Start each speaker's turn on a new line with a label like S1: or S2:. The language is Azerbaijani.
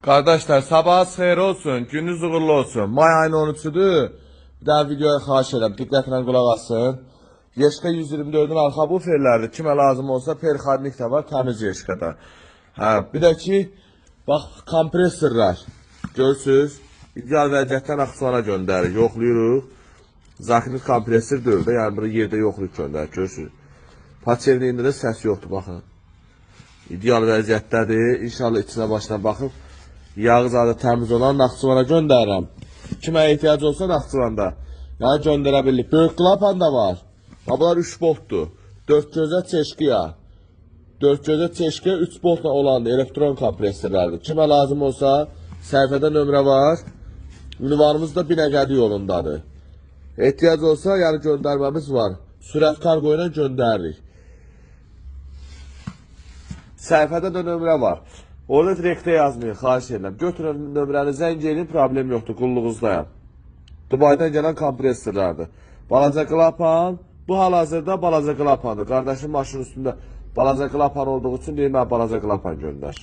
S1: Kardeşler sabahınız xeyir olsun, gününüz uğurlu olsun. May ayının 13'üdür. Bir daha videoya xahiş edirəm, diqqətlə qulaq asın. Yeşka 124'ün arxa buferlərdir. Kimə lazım olsa perxarnik də var, təmiz yeşkada. Bir də ki, bax, kompresorlar. Görürsünüz, ideal vəziyyətdən Naxçıvana göndərir, yoxlayırıq. Zakirlik kompresor deyil də, yəni burada yerdə yoxlayıb göndərir, görürsünüz. Paçevliyində də səs yoxdur, baxın. İdeal vəziyyətdədir, inşallah içinə başına baxıb. Yağı zadı təmiz olan Naxçıvana göndərirəm. Kimə ehtiyac olsa Naxçıvanda. Yəni göndərə bilirik. Böyük klapan da var. Bunlar 3 boltdur. 4 gözə çeşkiya. 4 gözə çeşkiya 3 boltla olan elektron kompresorlardır. Kimə lazım olsa səhifədə nömrə var. Ünvanımız da Binəqədi yolundadır. Ehtiyac olsa yəni göndərməmiz var. Sürət kargo ilə göndəririk. Səhifədə də nömrə var. Orada direktə yazmayın, xahiş edirəm. Götürün nömrəni, zəng edin, problem yoxdur, qulluğuzdayam. Dubaydan gələn kompresorlardır. Balaca klapan, bu hal-hazırda balaca klapandır. Qardaşım maşının üstündə balaca klapan olduğu üçün deyir, mən balaca klapan göndər.